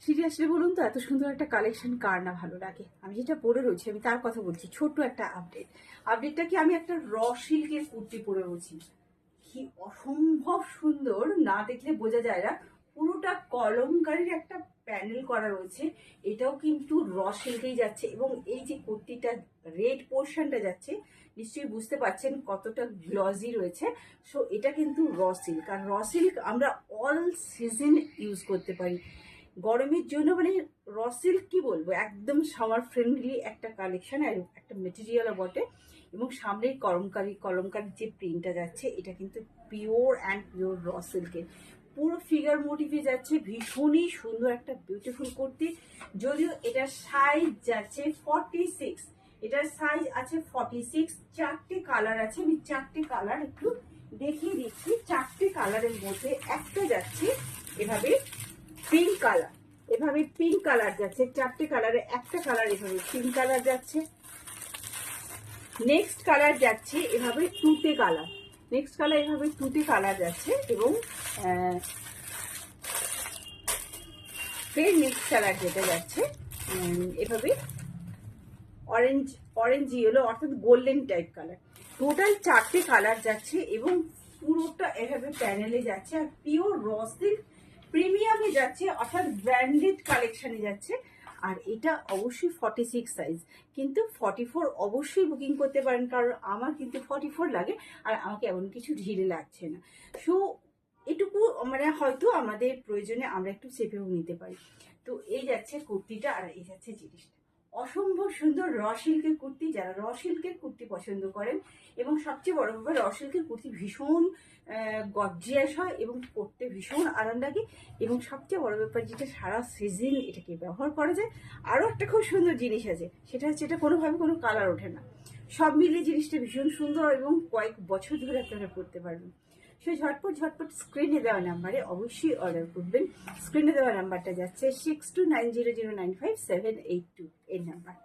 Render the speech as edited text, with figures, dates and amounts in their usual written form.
Seriously বলুন তো, এত সুন্দর একটা কালেকশন কার না ভালো লাগে? আমি যেটা পরে রয়েছি আমি তার কথা বলছি। ছোট্ট একটা আপডেটটা কি, আমি একটা র সিল্কের কুর্তি পরে রয়েছি। কি অসম্ভব সুন্দর, না দেখলে বোঝা যায় না। পুরোটা কলমকারীর একটা প্যানেল করা রয়েছে। এটাও কিন্তু র সিল্কেই যাচ্ছে, এবং এই যে কুর্তিটা রেড পোর্শনটা যাচ্ছে, নিশ্চয়ই বুঝতে পারছেন কতটা গ্লজি রয়েছে। সো এটা কিন্তু র সিল্ক, আর র সিল্ক আমরা অল সিজন ইউজ করতে পারি। গরমের জন্য মানে র সিল্ক কি বলবো, একদম সামার ফ্রেন্ডলি একটা কালেকশন, আর একটা মেটেরিয়ালও বটে। এবং সামনের কলমকারির যে প্রিন্টটা যাচ্ছে, এটা কিন্তু পিওর অ্যান্ড পিওর র সিল্কের। পুরো ফিগার মোটিভে যাচ্ছে, ভীষণই সুন্দর একটা বিউটিফুল কুর্তি। যদিও এটার সাইজ যাচ্ছে 46, এটার সাইজ আছে 46। চারটে কালার আছে, আমি চারটে কালার একটু দেখিয়ে দিচ্ছি। চারটে কালারের মধ্যে একটা যাচ্ছে এভাবে পিঙ্ক কালার, এভাবে পিঙ্ক কালার যাচ্ছে। চারটে কালারে একটা কালার এভাবে পিঙ্ক কালার যাচ্ছে। নেক্সট কালার যাচ্ছে এভাবে তুতে কালার, নেক্সট কালার এভাবে তুতে কালার যাচ্ছে। এবং ফের নেক্সট কালার যেটা যাচ্ছে এভাবে অরেঞ্জ ইয়েলো, অর্থাৎ গোল্ডেন টাইপ কালার। টোটাল চারটে কালার যাচ্ছে, এবং পুরোটা এভাবে প্যানেলে যাচ্ছে। আর পিওর র সিল্ক প্রিমিয়ামে যাচ্ছে, অর্থাৎ ব্র্যান্ডেড কালেকশনে যাচ্ছে। আর এটা অবশ্যই 46 সাইজ, কিন্তু 44 অবশ্যই বুকিং করতে পারেন, কারণ আমার কিন্তু 44 লাগে, আর আমাকে এমন কিছু ঢিলে লাগছে না। সো এটুকু মানে হয়তো আমাদের প্রয়োজনে আমরা একটু চেপেও নিতে পারি। তো এই যাচ্ছে কুর্তিটা, আর এই যাচ্ছে জিনিসটা। অসম্ভব সুন্দর র সিল্কের কুর্তি, যারা র সিল্কের কুর্তি পছন্দ করেন। এবং সবচেয়ে বড় ব্যাপার, র সিল্কের কুর্তি ভীষণ গর্জিয়াস হয় এবং পরতে ভীষণ আরাম লাগে। এবং সবচেয়ে বড় ব্যাপার যেটা, সারা সিজন এটাকে ব্যবহার করা যায়। আরও একটা খুব সুন্দর জিনিস আছে, সেটা হচ্ছে এটা কোনোভাবে কোনো কালার ওঠে না। সব মিলিয়ে জিনিসটা ভীষণ সুন্দর, এবং কয়েক বছর ধরে আপনারা পরতে পারবেন। সে ঝটপট স্ক্রিনে দেওয়া নাম্বারে অবশ্যই অর্ডার করবেন। স্ক্রিনে দেওয়া নাম্বারটা যাচ্ছে 6290095782 এই নাম্বার।